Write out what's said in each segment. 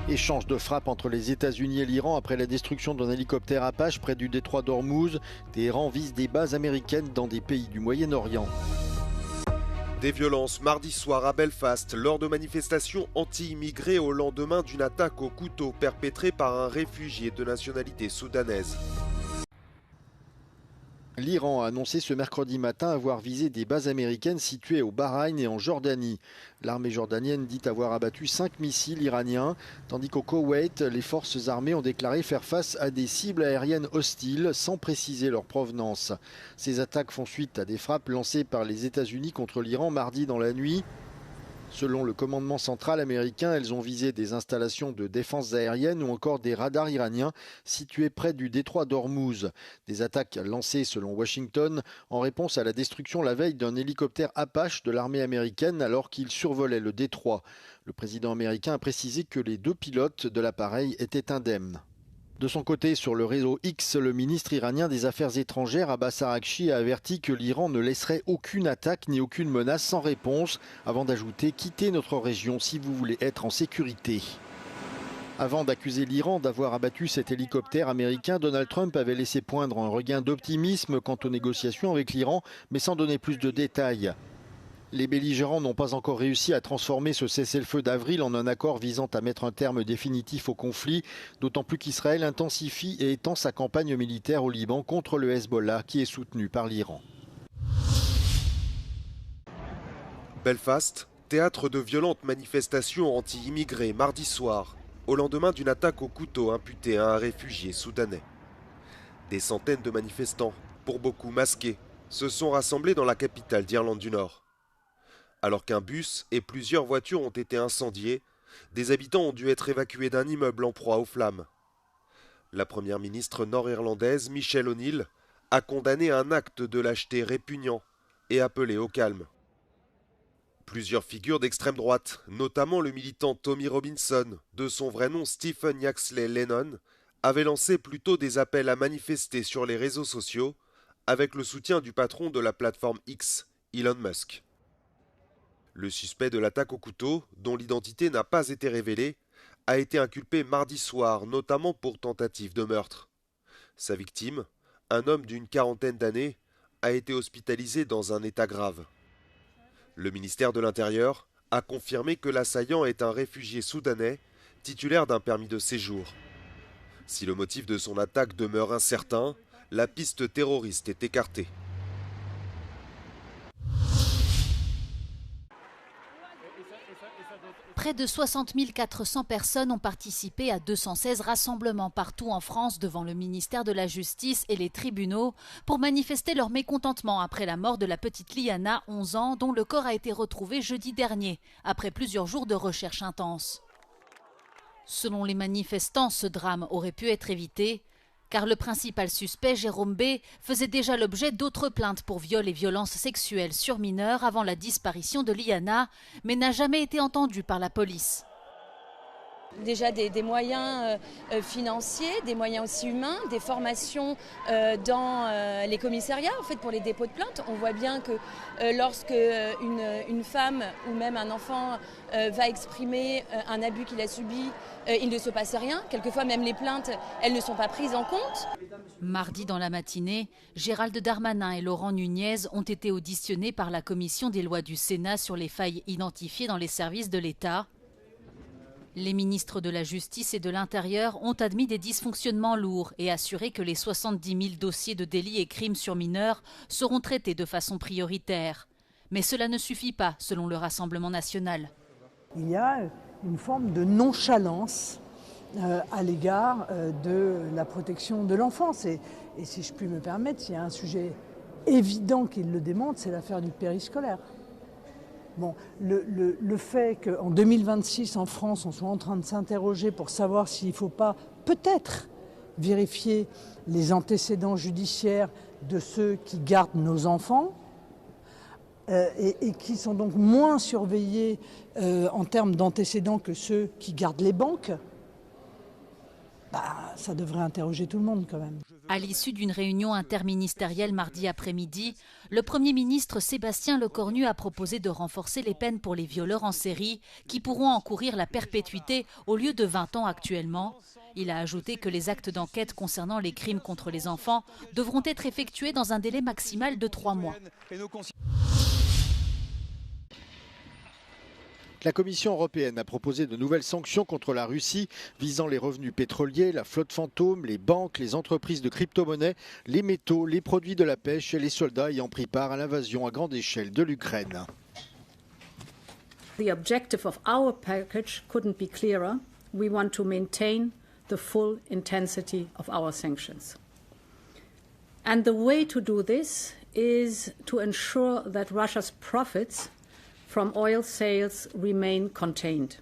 Échange de frappes entre les États-Unis et l'Iran après la destruction d'un hélicoptère Apache près du détroit d'Ormuz. Téhéran vise des bases américaines dans des pays du Moyen-Orient. Des violences mardi soir à Belfast lors de manifestations anti-immigrés au lendemain d'une attaque au couteau perpétrée par un réfugié de nationalité soudanaise. L'Iran a annoncé ce mercredi matin avoir visé des bases américaines situées au Bahreïn et en Jordanie. L'armée jordanienne dit avoir abattu 5 missiles iraniens, tandis qu'au Koweït, les forces armées ont déclaré faire face à des cibles aériennes hostiles sans préciser leur provenance. Ces attaques font suite à des frappes lancées par les États-Unis contre l'Iran mardi dans la nuit. Selon le commandement central américain, elles ont visé des installations de défense aérienne ou encore des radars iraniens situés près du détroit d'Ormuz. Des attaques lancées selon Washington en réponse à la destruction la veille d'un hélicoptère Apache de l'armée américaine alors qu'il survolait le détroit. Le président américain a précisé que les 2 pilotes de l'appareil étaient indemnes. De son côté, sur le réseau X, le ministre iranien des Affaires étrangères, Abbas Araghchi, a averti que l'Iran ne laisserait aucune attaque ni aucune menace sans réponse, avant d'ajouter « Quittez notre région si vous voulez être en sécurité ». Avant d'accuser l'Iran d'avoir abattu cet hélicoptère américain, Donald Trump avait laissé poindre un regain d'optimisme quant aux négociations avec l'Iran, mais sans donner plus de détails. Les belligérants n'ont pas encore réussi à transformer ce cessez-le-feu d'avril en un accord visant à mettre un terme définitif au conflit, d'autant plus qu'Israël intensifie et étend sa campagne militaire au Liban contre le Hezbollah qui est soutenu par l'Iran. Belfast, théâtre de violentes manifestations anti-immigrés mardi soir, au lendemain d'une attaque au couteau imputée à un réfugié soudanais. Des centaines de manifestants, pour beaucoup masqués, se sont rassemblés dans la capitale d'Irlande du Nord. Alors qu'un bus et plusieurs voitures ont été incendiées, des habitants ont dû être évacués d'un immeuble en proie aux flammes. La première ministre nord-irlandaise, Michelle O'Neill, a condamné un acte de lâcheté répugnant et appelé au calme. Plusieurs figures d'extrême droite, notamment le militant Tommy Robinson, de son vrai nom Stephen Yaxley Lennon, avaient lancé plutôt des appels à manifester sur les réseaux sociaux, avec le soutien du patron de la plateforme X, Elon Musk. Le suspect de l'attaque au couteau, dont l'identité n'a pas été révélée, a été inculpé mardi soir, notamment pour tentative de meurtre. Sa victime, un homme d'une quarantaine d'années, a été hospitalisé dans un état grave. Le ministère de l'Intérieur a confirmé que l'assaillant est un réfugié soudanais, titulaire d'un permis de séjour. Si le motif de son attaque demeure incertain, la piste terroriste est écartée. Près de 60 400 personnes ont participé à 216 rassemblements partout en France devant le ministère de la Justice et les tribunaux pour manifester leur mécontentement après la mort de la petite Liana, 11 ans, dont le corps a été retrouvé jeudi dernier, après plusieurs jours de recherche intense. Selon les manifestants, ce drame aurait pu être évité, car le principal suspect, Jérôme B., faisait déjà l'objet d'autres plaintes pour viol et violences sexuelles sur mineurs avant la disparition de Liana, mais n'a jamais été entendu par la police. Déjà des moyens financiers, des moyens aussi humains, des formations dans les commissariats en fait, pour les dépôts de plainte. On voit bien que lorsque une femme ou même un enfant va exprimer un abus qu'il a subi, il ne se passe rien. Quelquefois même les plaintes, elles ne sont pas prises en compte. Mardi dans la matinée, Gérald Darmanin et Laurent Nunez ont été auditionnés par la commission des lois du Sénat sur les failles identifiées dans les services de l'État. Les ministres de la Justice et de l'Intérieur ont admis des dysfonctionnements lourds et assuré que les 70 000 dossiers de délits et crimes sur mineurs seront traités de façon prioritaire. Mais cela ne suffit pas, selon le Rassemblement national. Il y a une forme de nonchalance à l'égard de la protection de l'enfance. Et si je puis me permettre, il y a un sujet évident qui le démontre, c'est l'affaire du périscolaire. Bon, le fait qu'en 2026, en France, on soit en train de s'interroger pour savoir s'il ne faut pas peut-être vérifier les antécédents judiciaires de ceux qui gardent nos enfants et qui sont donc moins surveillés en termes d'antécédents que ceux qui gardent les banques, ça devrait interroger tout le monde quand même. À l'issue d'une réunion interministérielle mardi après-midi, le Premier ministre Sébastien Lecornu a proposé de renforcer les peines pour les violeurs en série qui pourront encourir la perpétuité au lieu de 20 ans actuellement. Il a ajouté que les actes d'enquête concernant les crimes contre les enfants devront être effectués dans un délai maximal de 3 mois. La Commission européenne a proposé de nouvelles sanctions contre la Russie visant les revenus pétroliers, la flotte fantôme, les banques, les entreprises de crypto-monnaies, les métaux, les produits de la pêche et les soldats ayant pris part à l'invasion à grande échelle de l'Ukraine. The objective of our package couldn't be clearer. We want to maintain the full intensity of our sanctions. And the way to do this is to ensure that Russia's profits from oil sales remain contained.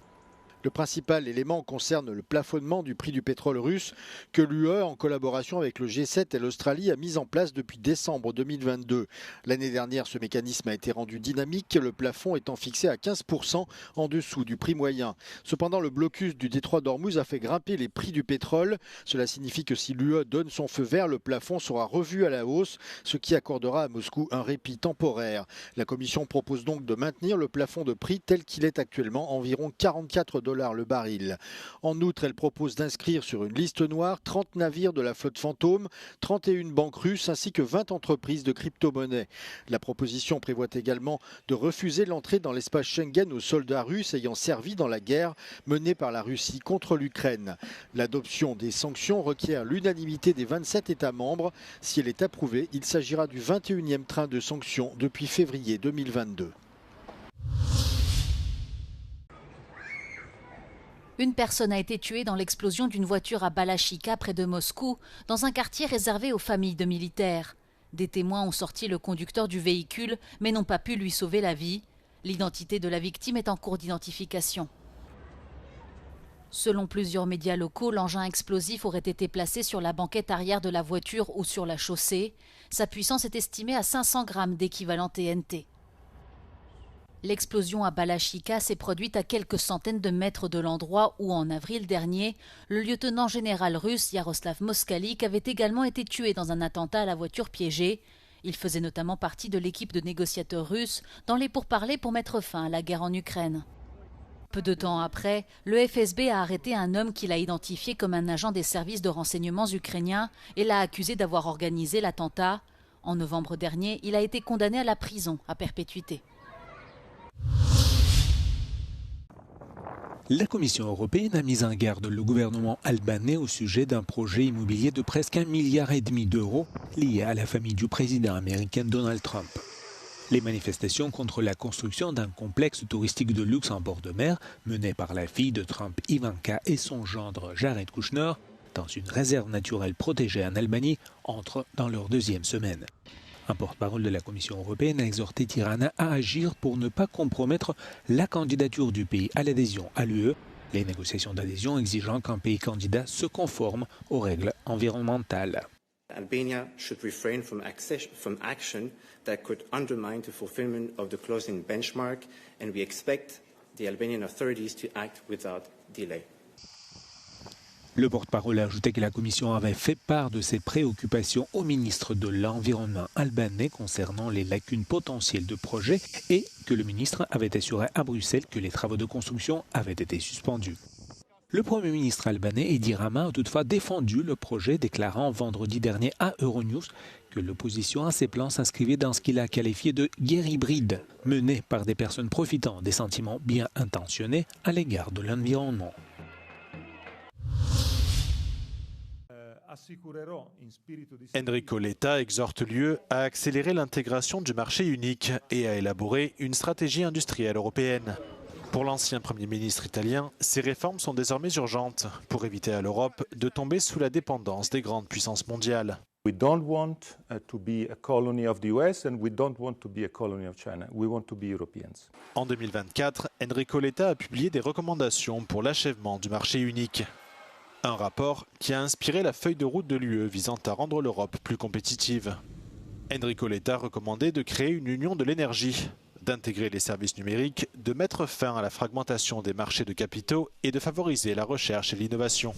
Le principal élément concerne le plafonnement du prix du pétrole russe que l'UE, en collaboration avec le G7 et l'Australie, a mis en place depuis décembre 2022. L'année dernière, ce mécanisme a été rendu dynamique, le plafond étant fixé à 15% en dessous du prix moyen. Cependant, le blocus du détroit d'Ormuz a fait grimper les prix du pétrole. Cela signifie que si l'UE donne son feu vert, le plafond sera revu à la hausse, ce qui accordera à Moscou un répit temporaire. La Commission propose donc de maintenir le plafond de prix tel qu'il est actuellement, environ 44 $ le baril. En outre, elle propose d'inscrire sur une liste noire 30 navires de la flotte fantôme, 31 banques russes ainsi que 20 entreprises de crypto-monnaies. La proposition prévoit également de refuser l'entrée dans l'espace Schengen aux soldats russes ayant servi dans la guerre menée par la Russie contre l'Ukraine. L'adoption des sanctions requiert l'unanimité des 27 États membres. Si elle est approuvée, il s'agira du 21e train de sanctions depuis février 2022. Une personne a été tuée dans l'explosion d'une voiture à Balachika près de Moscou, dans un quartier réservé aux familles de militaires. Des témoins ont sorti le conducteur du véhicule, mais n'ont pas pu lui sauver la vie. L'identité de la victime est en cours d'identification. Selon plusieurs médias locaux, l'engin explosif aurait été placé sur la banquette arrière de la voiture ou sur la chaussée. Sa puissance est estimée à 500 grammes d'équivalent TNT. L'explosion à Balachika s'est produite à quelques centaines de mètres de l'endroit où, en avril dernier, le lieutenant-général russe Yaroslav Moskalik avait également été tué dans un attentat à la voiture piégée. Il faisait notamment partie de l'équipe de négociateurs russes dans les pourparlers pour mettre fin à la guerre en Ukraine. Peu de temps après, le FSB a arrêté un homme qu'il a identifié comme un agent des services de renseignements ukrainiens et l'a accusé d'avoir organisé l'attentat. En novembre dernier, il a été condamné à la prison à perpétuité. La Commission européenne a mis en garde le gouvernement albanais au sujet d'un projet immobilier de presque 1,5 milliard d'euros lié à la famille du président américain Donald Trump. Les manifestations contre la construction d'un complexe touristique de luxe en bord de mer, mené par la fille de Trump Ivanka et son gendre Jared Kushner, dans une réserve naturelle protégée en Albanie, entrent dans leur deuxième semaine. Un porte-parole de la Commission européenne a exhorté Tirana à agir pour ne pas compromettre la candidature du pays à l'adhésion à l'UE, les négociations d'adhésion exigeant qu'un pays candidat se conforme aux règles environnementales. Albania should refrain from action that could undermine the fulfillment of the closing benchmark, and we expect the Albanian authorities to act without delay. Le porte-parole a ajouté que la Commission avait fait part de ses préoccupations au ministre de l'Environnement albanais concernant les lacunes potentielles de projet et que le ministre avait assuré à Bruxelles que les travaux de construction avaient été suspendus. Le Premier ministre albanais Edi Rama a toutefois défendu le projet, déclarant vendredi dernier à Euronews que l'opposition à ces plans s'inscrivait dans ce qu'il a qualifié de guerre hybride, menée par des personnes profitant des sentiments bien intentionnés à l'égard de l'environnement. Enrico Letta exhorte l'UE à accélérer l'intégration du marché unique et à élaborer une stratégie industrielle européenne. Pour l'ancien Premier ministre italien, ces réformes sont désormais urgentes pour éviter à l'Europe de tomber sous la dépendance des grandes puissances mondiales. We don't want to be a colony of the US and we don't want to be a colony of China. We want to be Europeans. En 2024, Enrico Letta a publié des recommandations pour l'achèvement du marché unique. Un rapport qui a inspiré la feuille de route de l'UE visant à rendre l'Europe plus compétitive. Enrico Letta recommandait de créer une union de l'énergie, d'intégrer les services numériques, de mettre fin à la fragmentation des marchés de capitaux et de favoriser la recherche et l'innovation.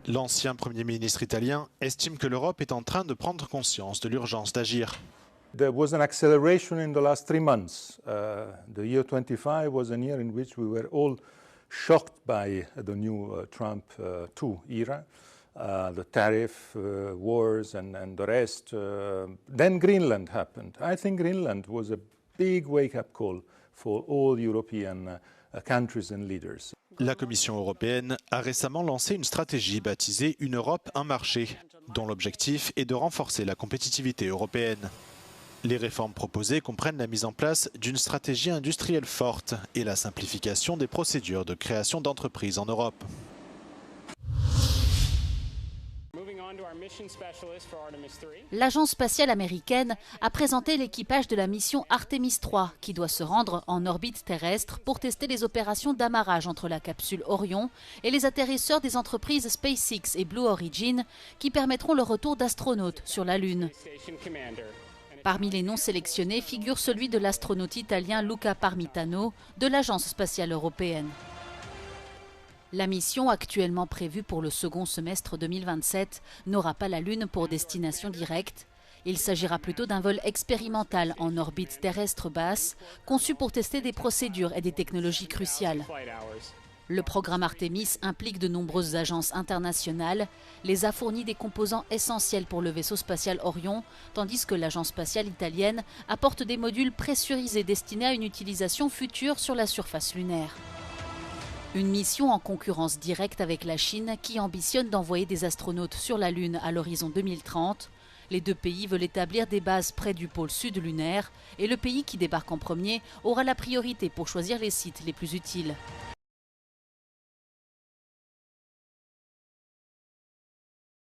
L'ancien Premier ministre italien estime que l'Europe est en train de prendre conscience de l'urgence d'agir. There was an acceleration in the last 3 months. The year 25 was a year in which we were all shocked by the new Trump 2 era, the tariff wars and the rest. Then Greenland happened. I think Greenland was a big wake-up call for all European countries and leaders. La Commission européenne a récemment lancé une stratégie baptisée « Une Europe, un marché », dont l'objectif est de renforcer la compétitivité européenne. Les réformes proposées comprennent la mise en place d'une stratégie industrielle forte et la simplification des procédures de création d'entreprises en Europe. L'agence spatiale américaine a présenté l'équipage de la mission Artemis 3 qui doit se rendre en orbite terrestre pour tester les opérations d'amarrage entre la capsule Orion et les atterrisseurs des entreprises SpaceX et Blue Origin qui permettront le retour d'astronautes sur la Lune. Parmi les noms sélectionnés figure celui de l'astronaute italien Luca Parmitano de l'Agence spatiale européenne. La mission, actuellement prévue pour le second semestre 2027, n'aura pas la Lune pour destination directe. Il s'agira plutôt d'un vol expérimental en orbite terrestre basse, conçu pour tester des procédures et des technologies cruciales. Le programme Artemis implique de nombreuses agences internationales, les a fourni des composants essentiels pour le vaisseau spatial Orion, tandis que l'agence spatiale italienne apporte des modules pressurisés destinés à une utilisation future sur la surface lunaire. Une mission en concurrence directe avec la Chine qui ambitionne d'envoyer des astronautes sur la Lune à l'horizon 2030. Les deux pays veulent établir des bases près du pôle sud lunaire et le pays qui débarque en premier aura la priorité pour choisir les sites les plus utiles.